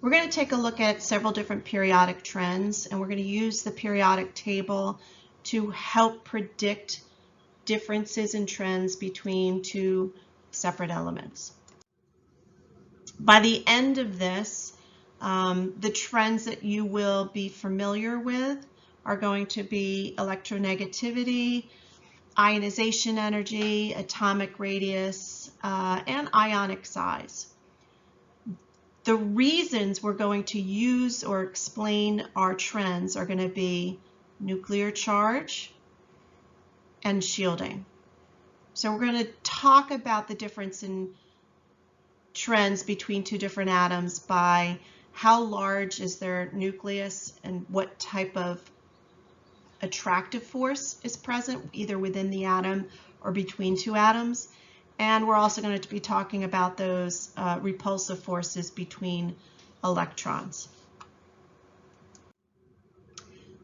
We're going to take a look at several different periodic trends, and we're going to use the periodic table to help predict differences in trends between two separate elements. By the end of this, the trends that you will be familiar with are going to be electronegativity, ionization energy, atomic radius, and ionic size. The reasons we're going to use or explain our trends are going to be nuclear charge and shielding. So we're going to talk about the difference in trends between two different atoms by how large is their nucleus and what type of attractive force is present either within the atom or between two atoms. And we're also going to be talking about those repulsive forces between electrons.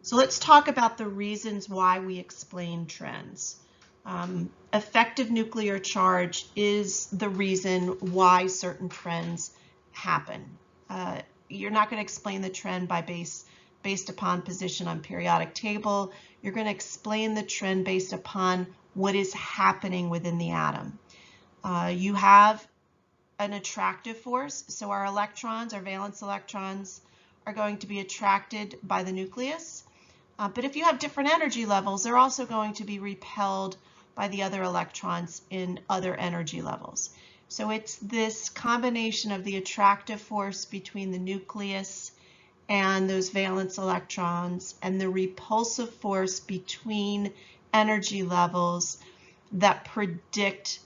So let's talk about the reasons why we explain trends. Effective nuclear charge is the reason why certain trends happen. You're not going to explain the trend by based upon position on periodic table. You're going to explain the trend based upon what is happening within the atom. You have an attractive force, so our electrons, our valence electrons, are going to be attracted by the nucleus. But if you have different energy levels, they're also going to be repelled by the other electrons in other energy levels. So it's this combination of the attractive force between the nucleus and those valence electrons and the repulsive force between energy levels that predict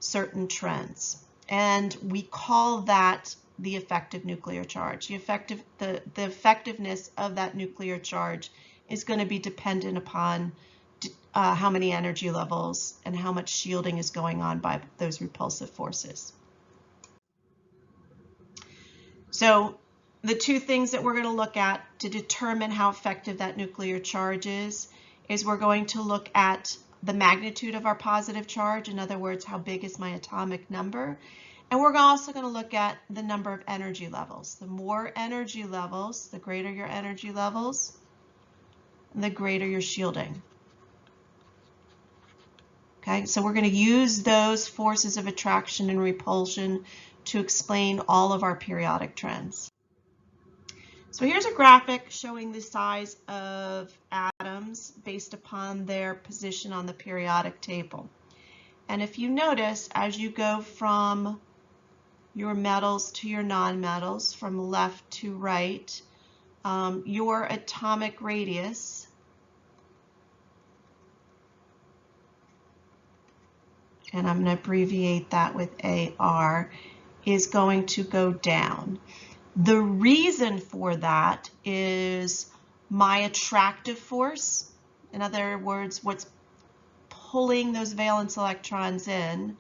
certain trends. And we call that the effective nuclear charge. The effectiveness of that nuclear charge is going to be dependent upon how many energy levels and how much shielding is going on by those repulsive forces. So the two things that we're going to look at to determine how effective that nuclear charge is we're going to look at the magnitude of our positive charge. In other words, how big is my atomic number? And we're also going to look at the number of energy levels. The more energy levels, the greater your energy levels, the greater your shielding. Okay, so we're going to use those forces of attraction and repulsion to explain all of our periodic trends. So here's a graphic showing the size of atoms based upon their position on the periodic table. And if you notice, as you go from your metals to your nonmetals, from left to right, your atomic radius and I'm going to abbreviate that with AR, is going to go down. The reason for that is my attractive force. In other words, what's pulling those valence electrons in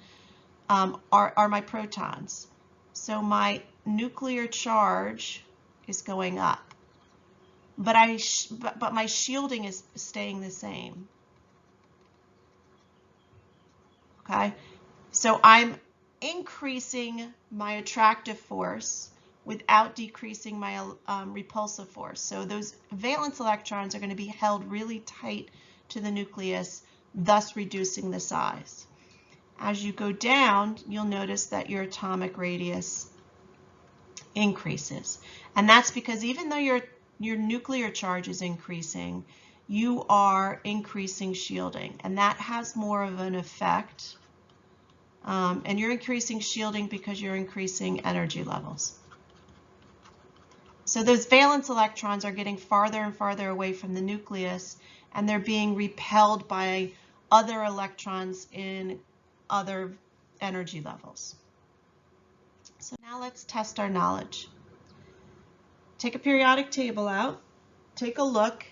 are my protons. So my nuclear charge is going up, but my shielding is staying the same. Okay, so I'm increasing my attractive force without decreasing my repulsive force. So those valence electrons are going to be held really tight to the nucleus, thus reducing the size. As you go down, you'll notice that your atomic radius increases. And that's because even though your nuclear charge is increasing, you are increasing shielding, and that has more of an effect. And you're increasing shielding because you're increasing energy levels. So those valence electrons are getting farther and farther away from the nucleus, and they're being repelled by other electrons in other energy levels. So now let's test our knowledge. Take a periodic table out, take a look,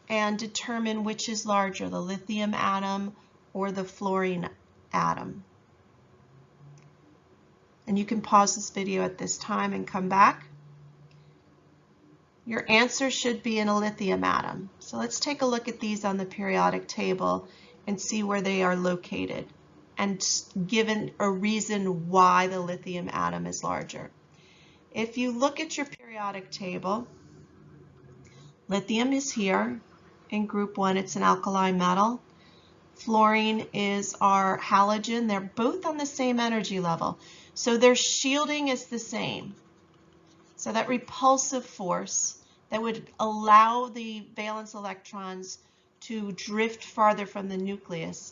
and determine which is larger, the lithium atom or the fluorine atom. And you can pause this video at this time and come back. Your answer should be in a lithium atom. So let's take a look at these on the periodic table and see where they are located, and given a reason why the lithium atom is larger. If you look at your periodic table, lithium is here in group 1. It's an alkali metal. Fluorine is our halogen. They're both on the same energy level. So their shielding is the same. So that repulsive force that would allow the valence electrons to drift farther from the nucleus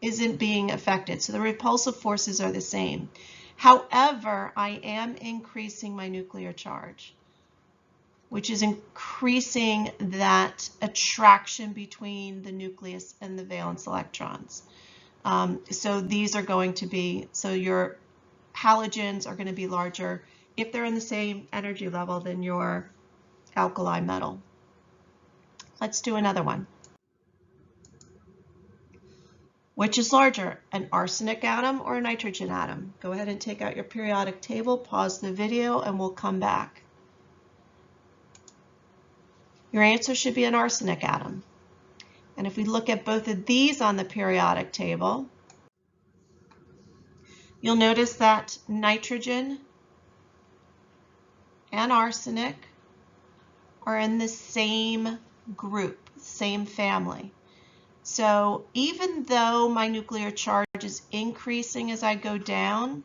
isn't being affected. So the repulsive forces are the same. However, I am increasing my nuclear charge, which is increasing that attraction between the nucleus and the valence electrons. So these are going to be, so your halogens are going to be larger if they're in the same energy level than your alkali metal. Let's do another one. Which is larger, an arsenic atom or a nitrogen atom? Go ahead and take out your periodic table, pause the video, and we'll come back. Your answer should be an arsenic atom. And if we look at both of these on the periodic table, you'll notice that nitrogen and arsenic are in the same group, same family. So even though my nuclear charge is increasing as I go down,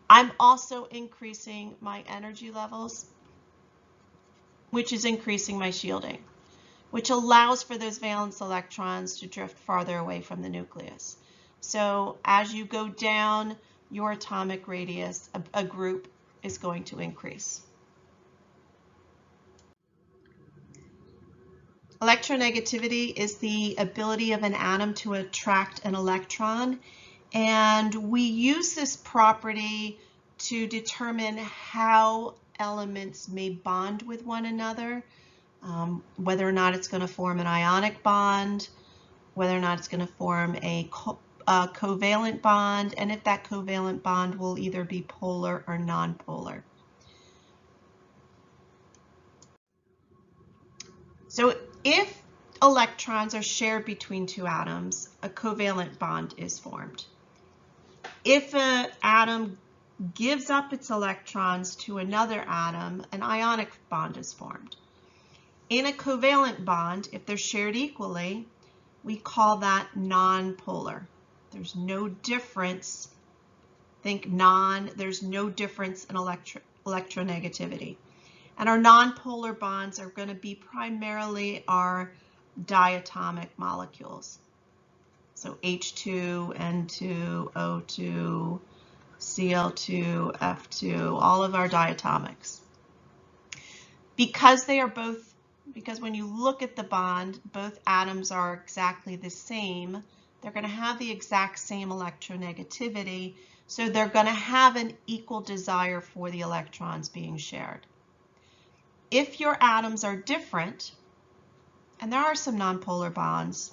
I'm also increasing my energy levels, which is increasing my shielding, which allows for those valence electrons to drift farther away from the nucleus. So as you go down your atomic radius, a group is going to increase. Electronegativity is the ability of an atom to attract an electron, and we use this property to determine how elements may bond with one another, whether or not it's going to form an ionic bond, whether or not it's going to form a covalent bond, and if that covalent bond will either be polar or nonpolar. So if electrons are shared between two atoms, a covalent bond is formed. If an atom gives up its electrons to another atom, an ionic bond is formed. In a covalent bond, if they're shared equally, we call that nonpolar. There's no difference. Think there's no difference in electronegativity. And our nonpolar bonds are going to be primarily our diatomic molecules. So H2, N2, O2, Cl2, F2, all of our diatomics. Because when you look at the bond, both atoms are exactly the same, they're going to have the exact same electronegativity, so they're going to have an equal desire for the electrons being shared. If your atoms are different, and there are some nonpolar bonds,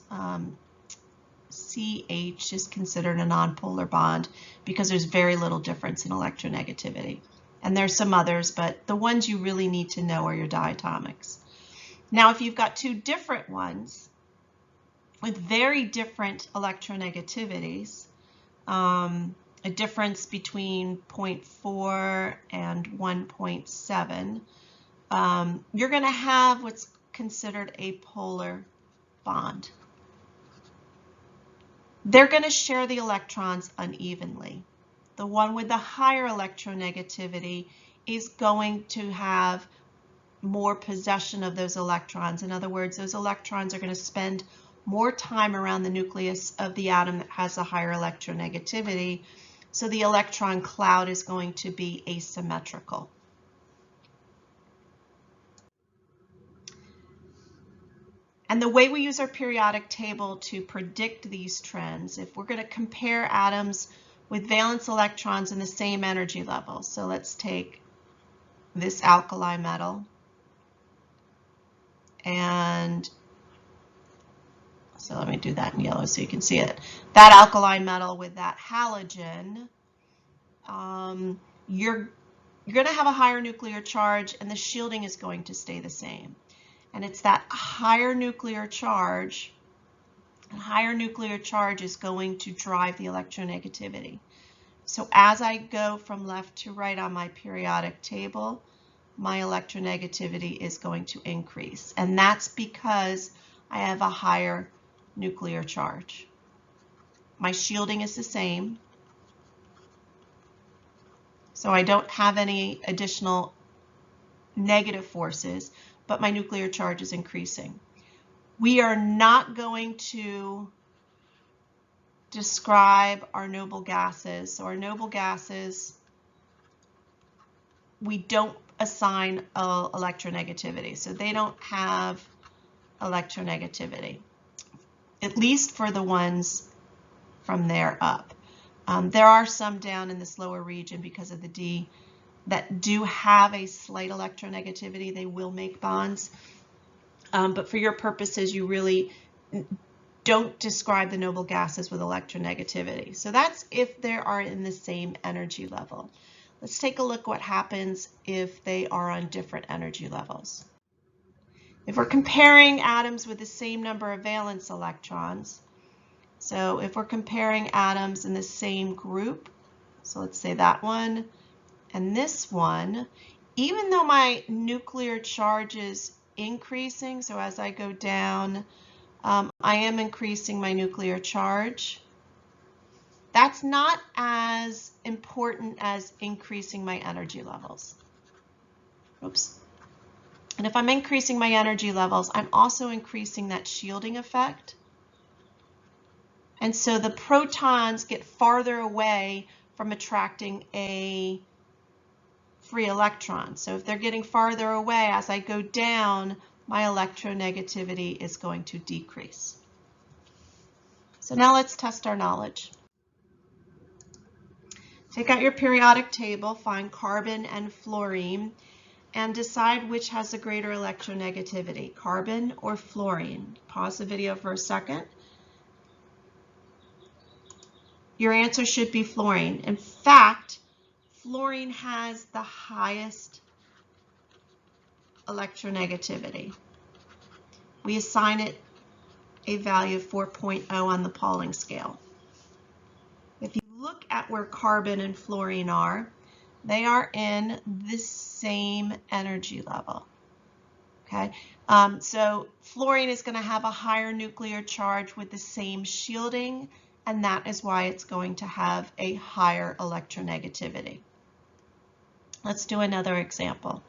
CH is considered a nonpolar bond because there's very little difference in electronegativity. And there's some others, but the ones you really need to know are your diatomics. Now, if you've got two different ones with very different electronegativities, a difference between 0.4 and 1.7, you're going to have what's considered a polar bond. They're going to share the electrons unevenly. The one with the higher electronegativity is going to have more possession of those electrons. In other words, those electrons are going to spend more time around the nucleus of the atom that has a higher electronegativity. So the electron cloud is going to be asymmetrical. And the way we use our periodic table to predict these trends, if we're going to compare atoms with valence electrons in the same energy level. So let's take this alkali metal, and so let me do that in yellow so you can see it. That alkali metal with that halogen, you're going to have a higher nuclear charge, and the shielding is going to stay the same. And it's that higher nuclear charge And higher nuclear charge is going to drive the electronegativity. So as I go from left to right on my periodic table, my electronegativity is going to increase. And that's because I have a higher nuclear charge. My shielding is the same, so I don't have any additional negative forces, but my nuclear charge is increasing. We are not going to describe our noble gases. So our noble gases, we don't assign electronegativity. So they don't have electronegativity, at least for the ones from there up. There are some down in this lower region because of the D that do have a slight electronegativity. They will make bonds. But for your purposes, you really don't describe the noble gases with electronegativity. So that's if they are in the same energy level. Let's take a look what happens if they are on different energy levels. If we're comparing atoms with the same number of valence electrons, so if we're comparing atoms in the same group, so let's say that one and this one, even though my nuclear charge is increasing, so as I go down, I am increasing my nuclear charge. That's not as important as increasing my energy levels. Oops. And if I'm increasing my energy levels, I'm also increasing that shielding effect. And so the protons get farther away from attracting a free electron. So if they're getting farther away, as I go down, my electronegativity is going to decrease. So now let's test our knowledge. Take out your periodic table, find carbon and fluorine, and decide which has a greater electronegativity, carbon or fluorine. Pause the video for a second. Your answer should be fluorine. In fact, fluorine has the highest electronegativity. We assign it a value of 4.0 on the Pauling scale. If you look at where carbon and fluorine are, they are in the same energy level. Okay, so fluorine is going to have a higher nuclear charge with the same shielding, and that is why it's going to have a higher electronegativity. Let's do another example.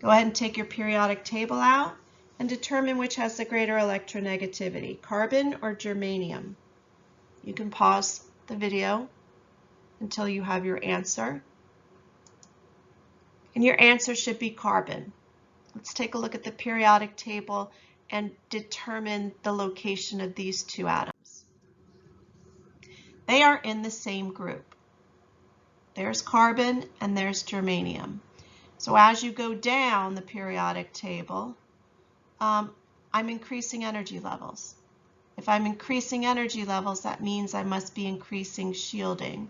Go ahead and take your periodic table out and determine which has the greater electronegativity, carbon or germanium. You can pause the video until you have your answer. And your answer should be carbon. Let's take a look at the periodic table and determine the location of these two atoms. They are in the same group. There's carbon and there's germanium. So as you go down the periodic table, I'm increasing energy levels. If I'm increasing energy levels, that means I must be increasing shielding.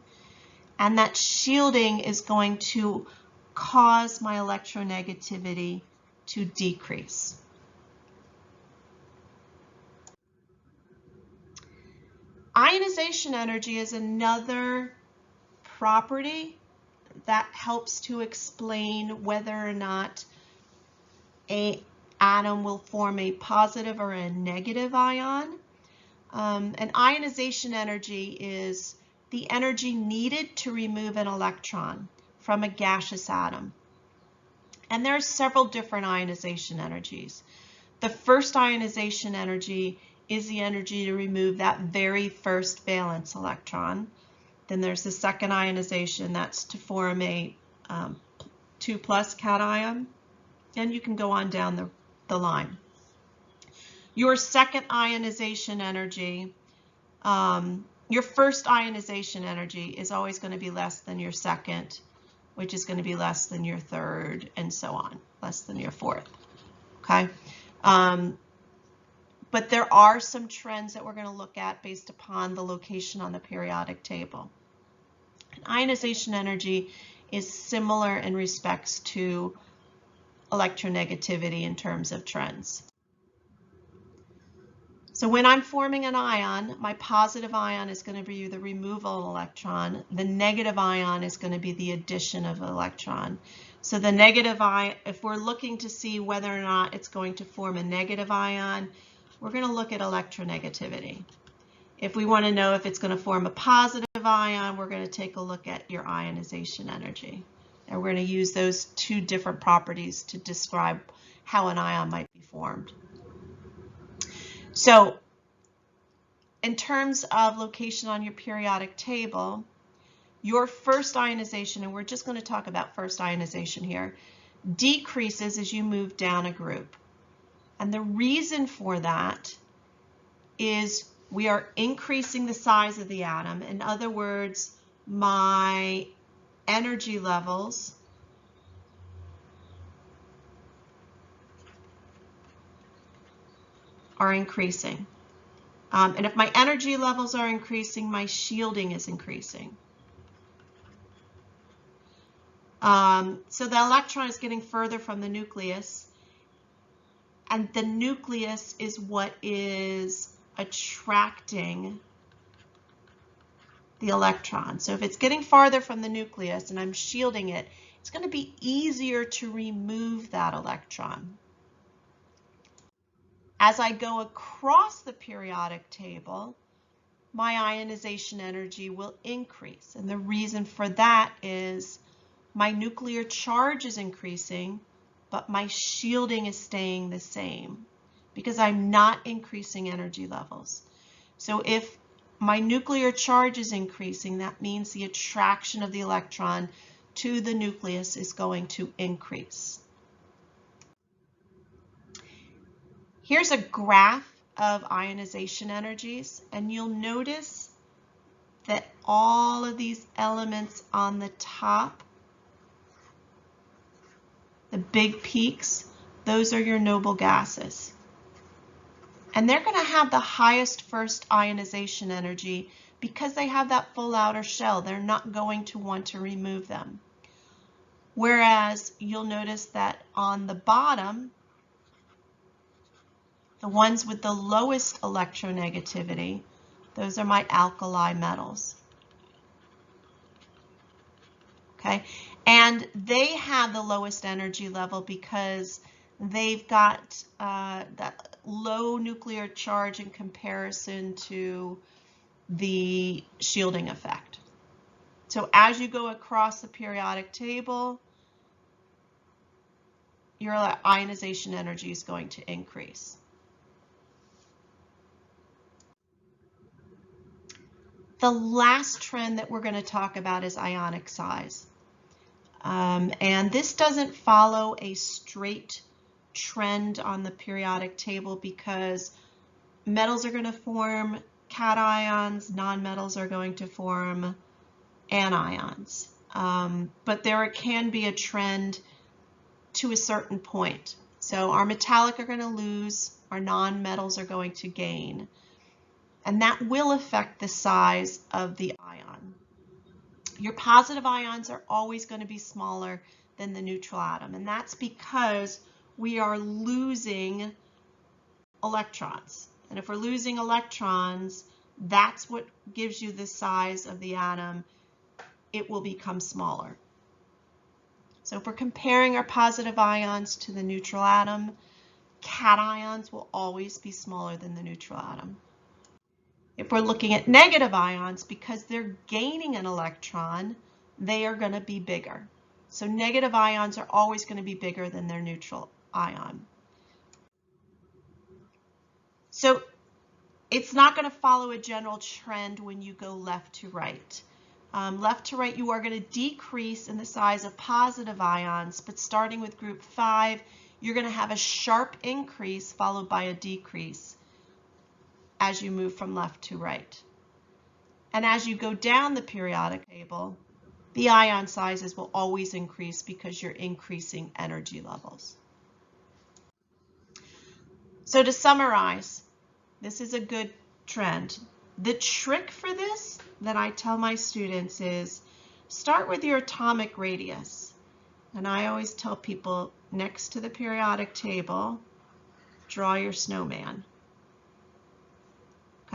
And that shielding is going to cause my electronegativity to decrease. Ionization energy is another property that helps to explain whether or not an atom will form a positive or a negative ion. And ionization energy is the energy needed to remove an electron from a gaseous atom. And there are several different ionization energies. The first ionization energy is the energy to remove that very first valence electron. Then there's the second ionization, that's to form a 2+ cation, and you can go on down the line. Your second ionization energy, your first ionization energy is always going to be less than your second, which is going to be less than your third, and so on, less than your fourth. Okay? But there are some trends that we're going to look at based upon the location on the periodic table. And ionization energy is similar in respects to electronegativity in terms of trends. So when I'm forming an ion, my positive ion is going to be the removal of an electron. The negative ion is going to be the addition of an electron. So the negative ion, if we're looking to see whether or not it's going to form a negative ion, we're going to look at electronegativity. If we want to know if it's going to form a positive ion, we're going to take a look at your ionization energy. And we're going to use those two different properties to describe how an ion might be formed. So in terms of location on your periodic table, your first ionization, and we're just going to talk about first ionization here, decreases as you move down a group. And the reason for that is we are increasing the size of the atom. In other words, my energy levels are increasing. And if my energy levels are increasing, my shielding is increasing. So the electron is getting further from the nucleus, and the nucleus is what is attracting the electron. So if it's getting farther from the nucleus and I'm shielding it, it's going to be easier to remove that electron. As I go across the periodic table, my ionization energy will increase. And the reason for that is my nuclear charge is increasing, but my shielding is staying the same because I'm not increasing energy levels. So if my nuclear charge is increasing, that means the attraction of the electron to the nucleus is going to increase. Here's a graph of ionization energies, and you'll notice that all of these elements on the top, the big peaks, those are your noble gases. And they're going to have the highest first ionization energy because they have that full outer shell. They're not going to want to remove them. Whereas you'll notice that on the bottom, the ones with the lowest electronegativity, those are my alkali metals. Okay, and they have the lowest energy level because they've got that low nuclear charge in comparison to the shielding effect. So as you go across the periodic table, your ionization energy is going to increase. The last trend that we're going to talk about is ionic size. And this doesn't follow a straight trend on the periodic table because metals are going to form cations, nonmetals are going to form anions. But there can be a trend to a certain point. So our metallic are going to lose, our nonmetals are going to gain. And that will affect the size of the ion. Your positive ions are always going to be smaller than the neutral atom, and that's because we are losing electrons. And if we're losing electrons, that's what gives you the size of the atom. It will become smaller. So if we're comparing our positive ions to the neutral atom, cations will always be smaller than the neutral atom. If we're looking at negative ions, because they're gaining an electron, they are going to be bigger. So negative ions are always going to be bigger than their neutral ion. So it's not going to follow a general trend when you go left to right. Left to right, you are going to decrease in the size of positive ions, but starting with group 5, you're going to have a sharp increase followed by a decrease as you move from left to right. And as you go down the periodic table, the ion sizes will always increase because you're increasing energy levels. So to summarize, this is a good trend. The trick for this that I tell my students is start with your atomic radius. And I always tell people next to the periodic table, draw your snowman.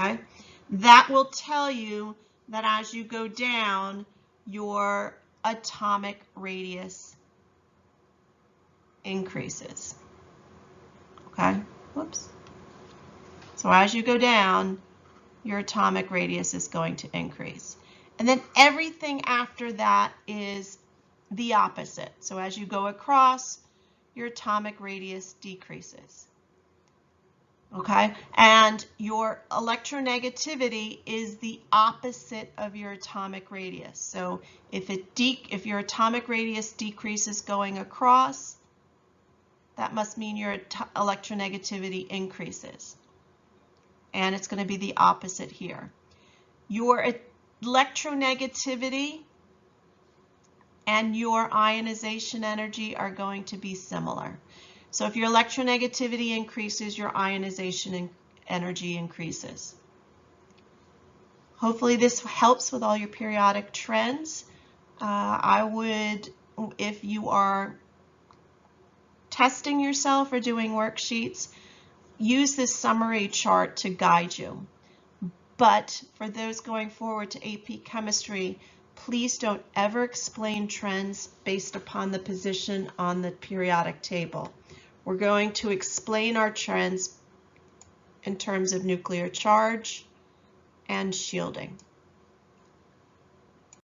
okay? That will tell you that as you go down, your atomic radius increases, okay? Whoops. So as you go down, your atomic radius is going to increase. And then everything after that is the opposite. So as you go across, your atomic radius decreases. Okay, and your electronegativity is the opposite of your atomic radius. So if your atomic radius decreases going across, that must mean your electronegativity increases. And it's going to be the opposite here. Your electronegativity and your ionization energy are going to be similar. So if your electronegativity increases, your ionization energy increases. Hopefully this helps with all your periodic trends. I would, if you are testing yourself or doing worksheets, use this summary chart to guide you. But for those going forward to AP Chemistry, please don't ever explain trends based upon the position on the periodic table. We're going to explain our trends in terms of nuclear charge and shielding.